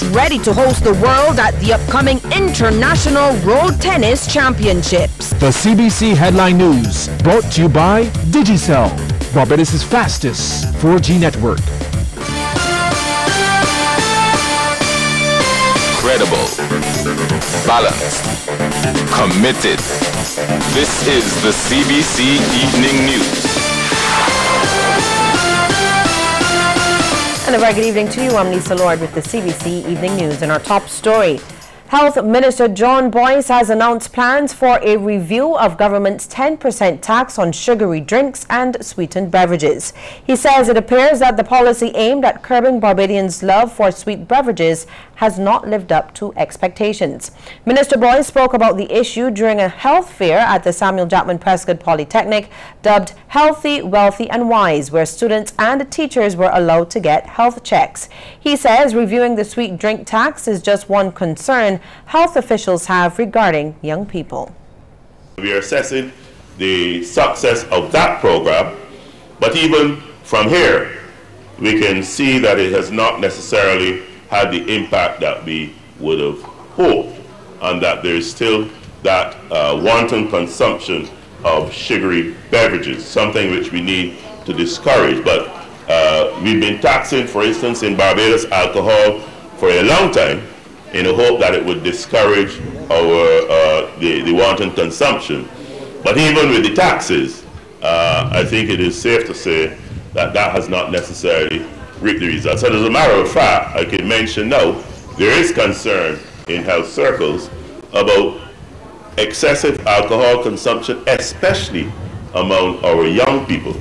ready to host the world at the upcoming International Road Tennis Championships. The CBC Headline News, brought to you by Digicel, Barbados' fastest 4G network. Credible, balanced, committed. This is the CBC Evening News. And a very good evening to you. I'm Lisa Lord with the CBC Evening News. And our top story. Health Minister John Boyce has announced plans for a review of government's 10% tax on sugary drinks and sweetened beverages. He says it appears that the policy aimed at curbing Barbadians' love for sweet beverages has not lived up to expectations. Minister Boyce spoke about the issue during a health fair at the Samuel Jackman Prescott Polytechnic, dubbed Healthy, Wealthy and Wise, where students and teachers were allowed to get health checks. He says reviewing the sweet drink tax is just one concern health officials have regarding young people. We are assessing the success of that program, but even from here, we can see that it has not necessarily had the impact that we would have hoped, and that there is still that wanton consumption of sugary beverages, something which we need to discourage. But we've been taxing, for instance, in Barbados, alcohol for a long time, in the hope that it would discourage the wanton consumption. But even with the taxes, I think it is safe to say that that has not necessarily reaped the results. And as a matter of fact, I can mention now, there is concern in health circles about excessive alcohol consumption, especially among our young people.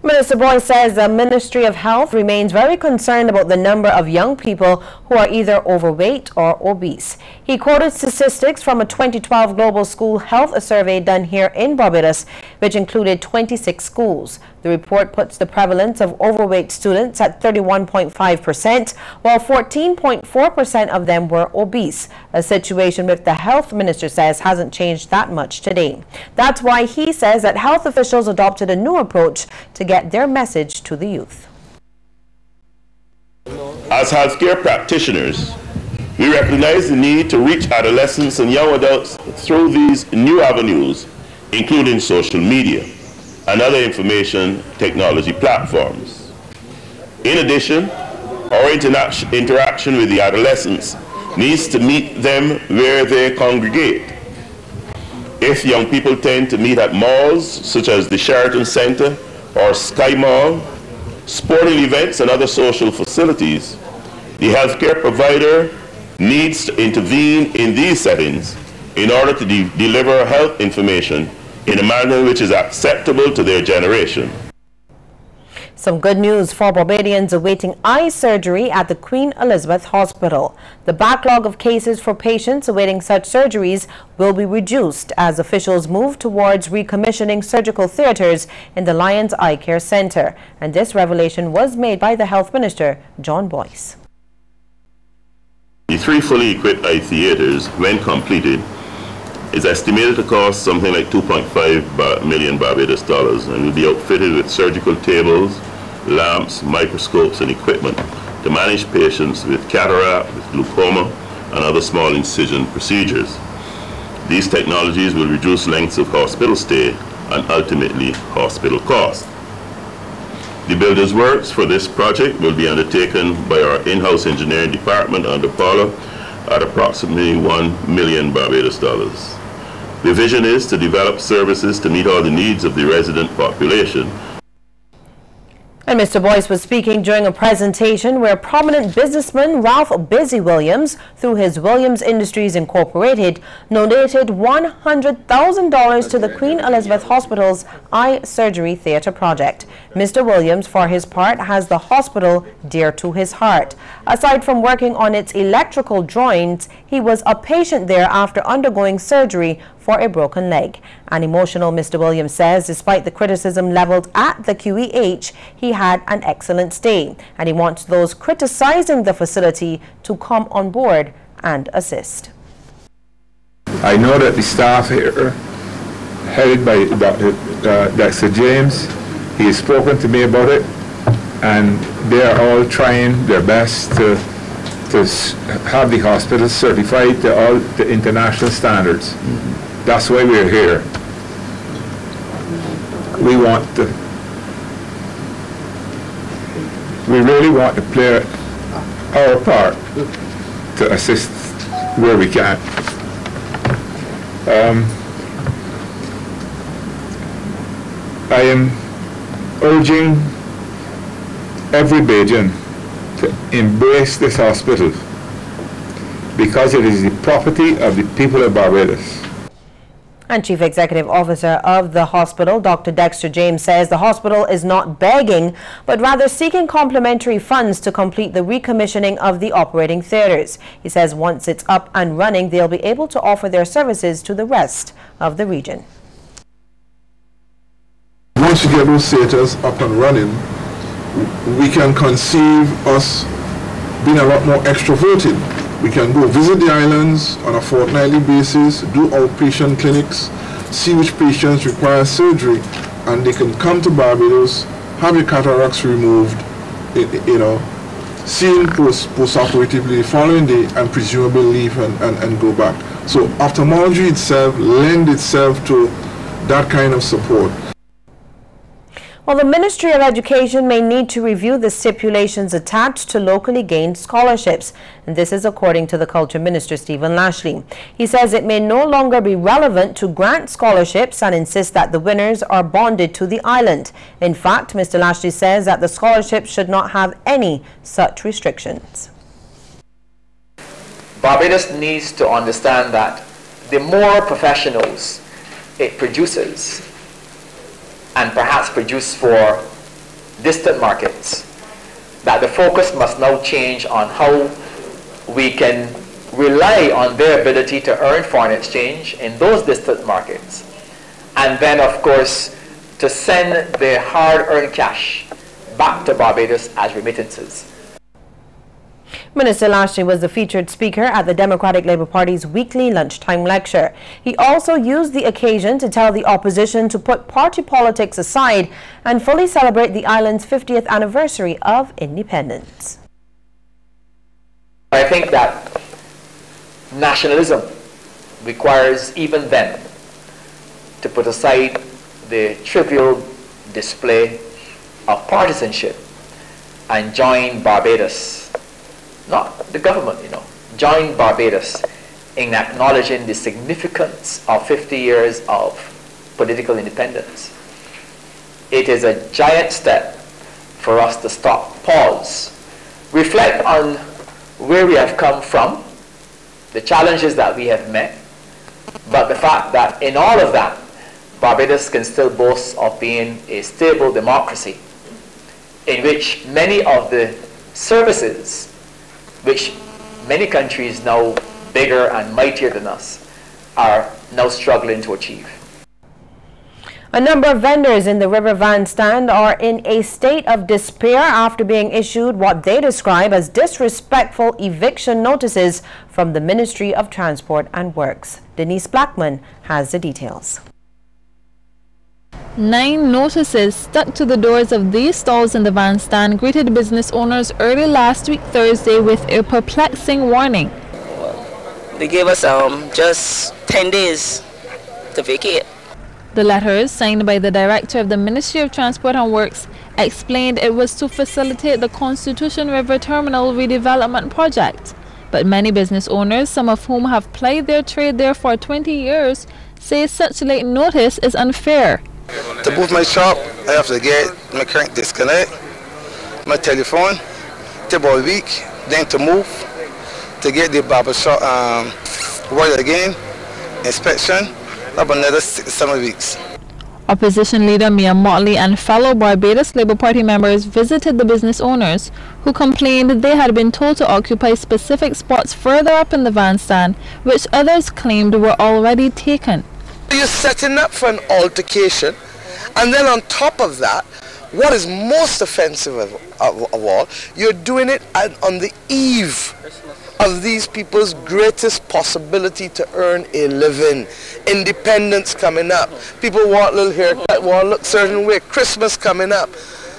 Minister Boyce says the Ministry of Health remains very concerned about the number of young people who are either overweight or obese. He quoted statistics from a 2012 Global School Health Survey done here in Barbados, which included 26 schools. The report puts the prevalence of overweight students at 31.5%, while 14.4% of them were obese, a situation which the health minister says hasn't changed that much today. That's why he says that health officials adopted a new approach to get their message to the youth. As healthcare practitioners, we recognize the need to reach adolescents and young adults through these new avenues, including social media and other information technology platforms. In addition, our interaction with the adolescents needs to meet them where they congregate. If young people tend to meet at malls such as the Sheraton Center or Sky Mall, sporting events and other social facilities, the healthcare provider needs to intervene in these settings in order to deliver health information in a manner which is acceptable to their generation. Some good news for Barbadians awaiting eye surgery at the Queen Elizabeth Hospital. The backlog of cases for patients awaiting such surgeries will be reduced as officials move towards recommissioning surgical theaters in the Lions Eye Care Center. And this revelation was made by the Health Minister, John Boyce. The 3 fully equipped eye theaters, when completed, is estimated to cost something like 2.5 million Barbados dollars and will be outfitted with surgical tables, lamps, microscopes and equipment to manage patients with cataract, with glaucoma and other small incision procedures. These technologies will reduce lengths of hospital stay and ultimately hospital costs. The builder's works for this project will be undertaken by our in-house engineering department under Paula at approximately 1 million Barbados dollars. The vision is to develop services to meet all the needs of the resident population. And Mr. Boyce was speaking during a presentation where prominent businessman Ralph Busy Williams, through his Williams Industries Incorporated, donated $100,000 to the Queen Elizabeth Hospital's eye surgery theatre project. Mr. Williams, for his part, has the hospital dear to his heart. Aside from working on its electrical drawings, he was a patient there after undergoing surgery for a broken leg. An emotional Mr. Williams says despite the criticism leveled at the QEH, he had an excellent stay, and he wants those criticizing the facility to come on board and assist. I know that the staff here, headed by Dr. James, he has spoken to me about it, and they are all trying their best to to have the hospital certified to all the international standards. That's why we're here. We really want to play our part to assist where we can. I am urging every Bajan to embrace this hospital because it is the property of the people of Barbados. And Chief Executive Officer of the hospital, Dr. Dexter James, says the hospital is not begging, but rather seeking complementary funds to complete the recommissioning of the operating theatres. He says once it's up and running, they'll be able to offer their services to the rest of the region. Once you get those theatres up and running, we can conceive us being a lot more extroverted. We can go visit the islands on a fortnightly basis, do outpatient clinics, see which patients require surgery, and they can come to Barbados, have your cataracts removed, seen post-operatively, following day, and presumably leave and go back. So ophthalmology itself lends itself to that kind of support. Well, the Ministry of Education may need to review the stipulations attached to locally gained scholarships. And this is according to the Culture Minister, Stephen Lashley. He says it may no longer be relevant to grant scholarships and insists that the winners are bonded to the island. In fact, Mr. Lashley says that the scholarships should not have any such restrictions. Barbados needs to understand that the more professionals it produces, and perhaps produce for distant markets, that the focus must now change on how we can rely on their ability to earn foreign exchange in those distant markets, and then of course to send their hard-earned cash back to Barbados as remittances. Minister Lashley was the featured speaker at the Democratic Labour Party's weekly lunchtime lecture. He also used the occasion to tell the opposition to put party politics aside and fully celebrate the island's 50th anniversary of independence. I think that nationalism requires even then to put aside the trivial display of partisanship and join Barbados, not the government, join Barbados in acknowledging the significance of 50 years of political independence. It is a giant step for us to stop, pause, reflect on where we have come from, the challenges that we have met, but the fact that in all of that, Barbados can still boast of being a stable democracy in which many of the services which many countries now bigger and mightier than us are now struggling to achieve. A number of vendors in the River Van stand are in a state of despair after being issued what they describe as disrespectful eviction notices from the Ministry of Transport and Works. Denise Blackman has the details. 9 notices stuck to the doors of these stalls in the van stand greeted business owners early last week Thursday with a perplexing warning. They gave us just 10 days to vacate. The letters, signed by the director of the Ministry of Transport and Works, explained it was to facilitate the Constitution River Terminal redevelopment project. But many business owners, some of whom have plied their trade there for 20 years, say such late notice is unfair. To move my shop, I have to get my crank disconnect, my telephone, take about a week, then to move, to get the barber shop work again, inspection, about another 6 to 7 weeks. Opposition leader Mia Motley and fellow Barbados Labour Party members visited the business owners, who complained they had been told to occupy specific spots further up in the van stand, which others claimed were already taken. You're setting up for an altercation, and then on top of that, what is most offensive of all, you're doing it on the eve of these people's greatest possibility to earn a living. Independence coming up. People want a little haircut, want to look a certain way. Christmas coming up.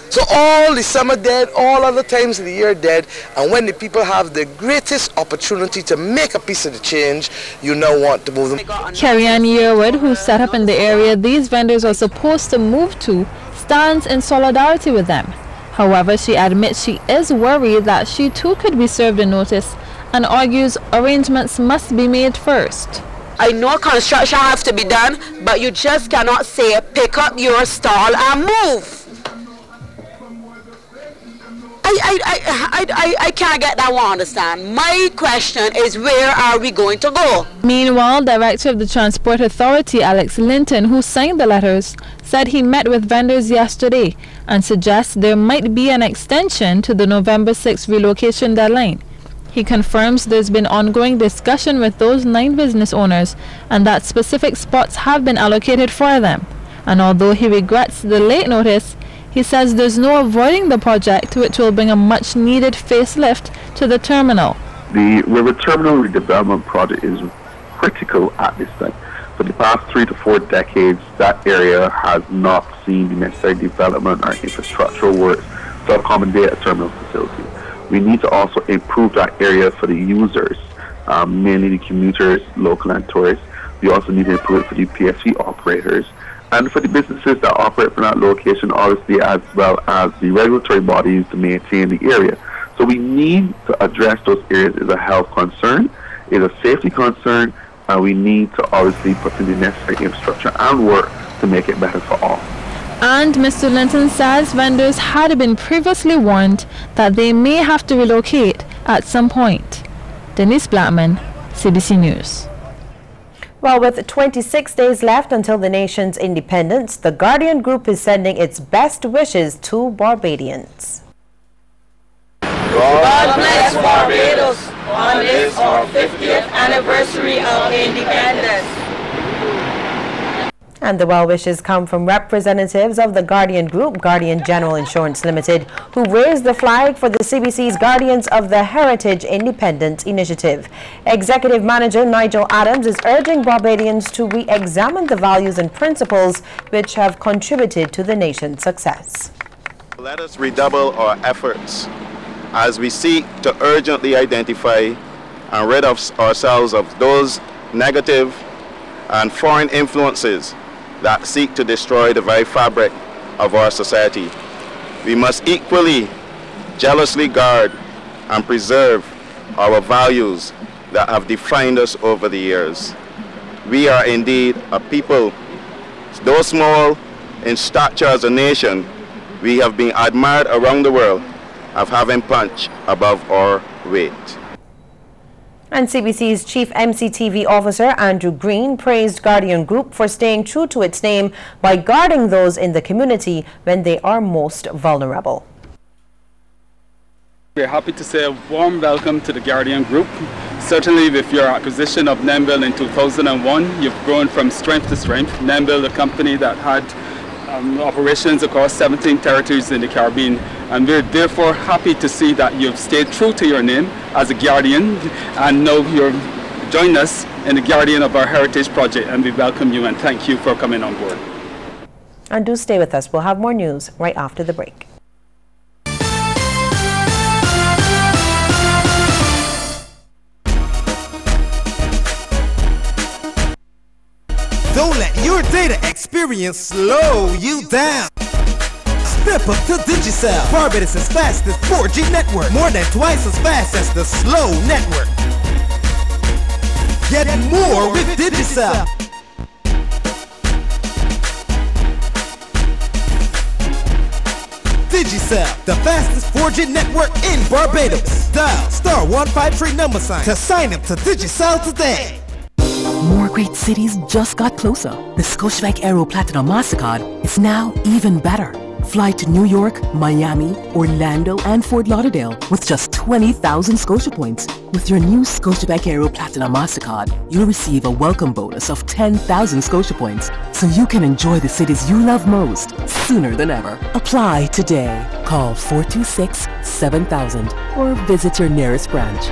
So all the summer dead, all other times of the year dead, and when the people have the greatest opportunity to make a piece of the change, you now want to move them. Carrie-Ann Yearwood, who set up in the area these vendors are supposed to move to, stands in solidarity with them. However, she admits she is worried that she too could be served a notice and argues arrangements must be made first. I know construction has to be done, but you just cannot say pick up your stall and move. I can't get that one, understand. My question is, where are we going to go? Meanwhile, Director of the Transport Authority, Alex Linton, who signed the letters, said he met with vendors yesterday and suggests there might be an extension to the November 6th relocation deadline. He confirms there's been ongoing discussion with those 9 business owners and that specific spots have been allocated for them. And although he regrets the late notice, he says there's no avoiding the project, which will bring a much-needed facelift to the terminal. The river terminal redevelopment project is critical at this time. For the past 3 to 4 decades, that area has not seen the necessary development or infrastructural works to accommodate a terminal facility. We need to also improve that area for the users, mainly the commuters, local and tourists. We also need to improve it for the PSV operators and for the businesses that operate from that location, obviously, as well as the regulatory bodies to maintain the area. So we need to address those areas as a health concern, as a safety concern, and we need to obviously put in the necessary infrastructure and work to make it better for all. And Mr. Linton says vendors had been previously warned that they may have to relocate at some point. Denise Blackman, CBC News. Well, with 26 days left until the nation's independence, the Guardian Group is sending its best wishes to Barbadians. God bless Barbados on this our 50th anniversary of independence. And the well wishes come from representatives of the Guardian Group, Guardian General Insurance Limited, who raised the flag for the CBC's Guardians of the Heritage Independence Initiative. Executive Manager Nigel Adams is urging Barbadians to re-examine the values and principles which have contributed to the nation's success. Let us redouble our efforts as we seek to urgently identify and rid ourselves of those negative and foreign influences that seek to destroy the very fabric of our society. We must equally jealously guard and preserve our values that have defined us over the years. We are indeed a people, though small in stature as a nation, we have been admired around the world of having punch above our weight. And CBC's Chief MCTV Officer Andrew Green praised Guardian Group for staying true to its name by guarding those in the community when they are most vulnerable. We're happy to say a warm welcome to the Guardian Group. Certainly with your acquisition of Nembil in 2001, you've grown from strength to strength. Nembil, a company that had operations across 17 territories in the Caribbean, and we're therefore happy to see that you've stayed true to your name as a Guardian, and now you're joining us in the Guardian of our Heritage Project, and we welcome you and thank you for coming on board. And do stay with us. We'll have more news right after the break. Don't let your data experience slow you down. Step up to Digicel, Barbados' fastest 4G network, more than twice as fast as the slow network. Get more with Digicel. Digicel, the fastest 4G network in Barbados. Dial *153 to sign up to Digicel today. More great cities just got closer. The Scotiabank Aero Platinum MasterCard is now even better. Fly to New York, Miami, Orlando, and Fort Lauderdale with just 20,000 Scotia points. With your new Scotiabank Aero Platinum MasterCard, you'll receive a welcome bonus of 10,000 Scotia points, so you can enjoy the cities you love most sooner than ever. Apply today. Call 426-7000 or visit your nearest branch.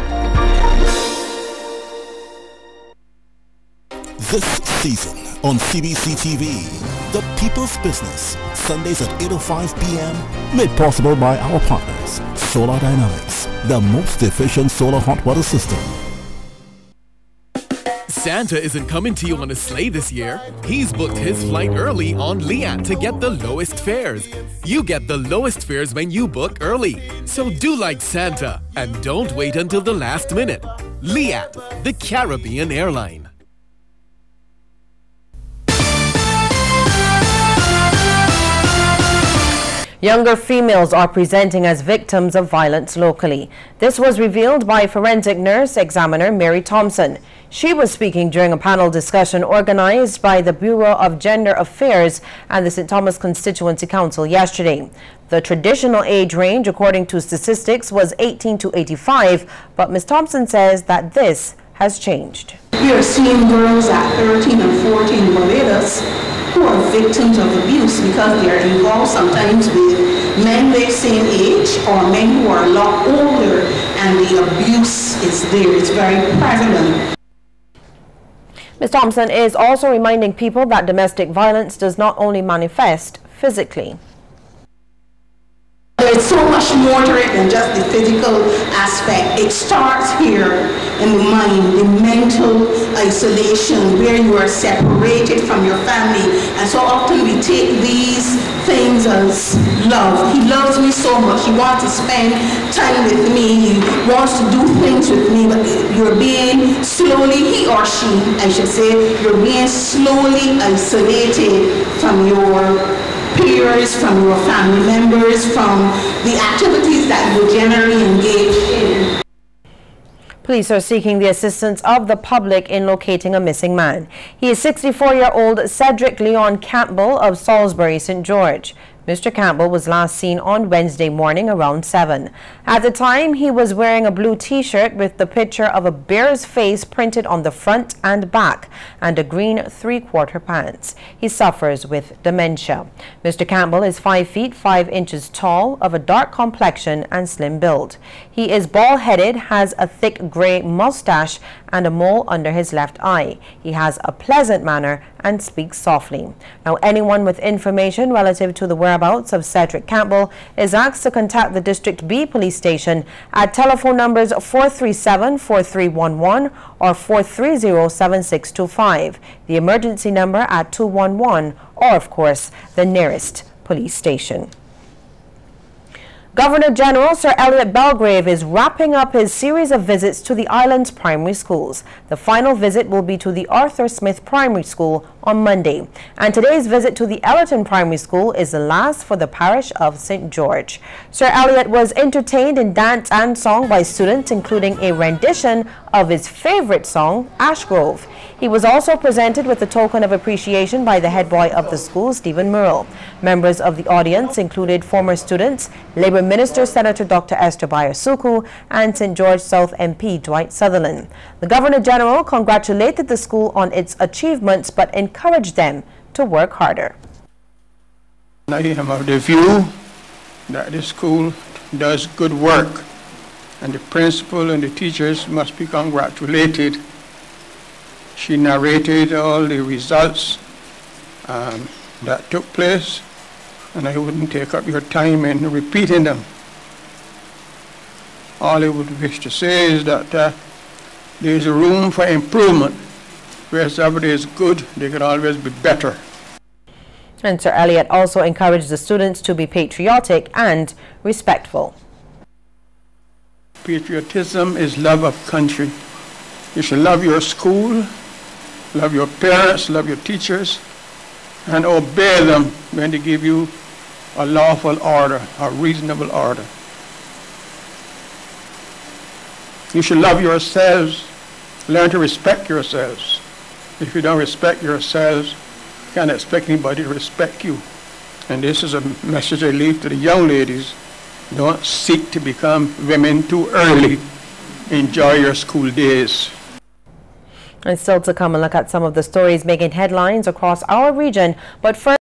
This season, on CBC TV. The People's Business, Sundays at 8:05 p.m. Made possible by our partners, Solar Dynamics, the most efficient solar hot water system. Santa isn't coming to you on a sleigh this year. He's booked his flight early on Liat to get the lowest fares. You get the lowest fares when you book early. So do like Santa and don't wait until the last minute. Liat, the Caribbean airline. Younger females are presenting as victims of violence locally. This was revealed by forensic nurse examiner Mary Thompson. She was speaking during a panel discussion organized by the Bureau of Gender Affairs and the St. Thomas Constituency Council yesterday. The traditional age range, according to statistics, was 18 to 85, but Ms. Thompson says that this has changed. We are seeing girls at 13 and 14 in Barbados who are victims of abuse because they are involved sometimes with men the same age or men who are a lot older, and the abuse is there. It's very prevalent. Ms. Thompson is also reminding people that domestic violence does not only manifest physically. There's so much more to it than just the physical aspect. It starts here in the mind, the mental isolation where you are separated from your family. And so often we take these things as love. He loves me so much. He wants to spend time with me. He wants to do things with me. But you're being slowly, he or she, I should say, you're being slowly isolated from your peers, from your family members, from the activities that you generally engage in. Police are seeking the assistance of the public in locating a missing man. He is 64-year-old Cedric Leon Campbell of Salisbury, St. George. Mr. Campbell was last seen on Wednesday morning around 7. At the time, he was wearing a blue t-shirt with the picture of a bear's face printed on the front and back and a green 3/4 pants. He suffers with dementia. Mr. Campbell is 5 feet 5 inches tall, of a dark complexion and slim build. He is bald-headed, has a thick gray mustache and a mole under his left eye. He has a pleasant manner and speaks softly. Now, anyone with information relative to the whereabouts of Cedric Campbell is asked to contact the District B Police Station at telephone numbers 437-4311 or 430-7625, the emergency number at 211, or of course the nearest police station. Governor General Sir Elliot Belgrave is wrapping up his series of visits to the island's primary schools. The final visit will be to the Arthur Smith Primary School on Monday. And today's visit to the Ellerton Primary School is the last for the parish of St. George. Sir Elliot was entertained in dance and song by students, including a rendition of his favorite song, Ashgrove. He was also presented with a token of appreciation by the head boy of the school, Stephen Murrell. Members of the audience included former students, Labour Minister Senator Dr. Esther Bayer-Suku, and St. George South MP Dwight Sutherland. The Governor General congratulated the school on its achievements but encouraged them to work harder. I am of the view that the school does good work, and the principal and the teachers must be congratulated. She narrated all the results that took place, and I wouldn't take up your time in repeating them. All I would wish to say is that there is room for improvement. Where somebody is good, they can always be better. And Sir Elliot also encouraged the students to be patriotic and respectful. Patriotism is love of country. You should love your school, love your parents, love your teachers, and obey them when they give you a lawful order, a reasonable order. You should love yourselves, learn to respect yourselves. If you don't respect yourselves, you can't expect anybody to respect you. And this is a message I leave to the young ladies. Don't seek to become women too early. Enjoy your school days. And still to come, and look at some of the stories making headlines across our region. But first,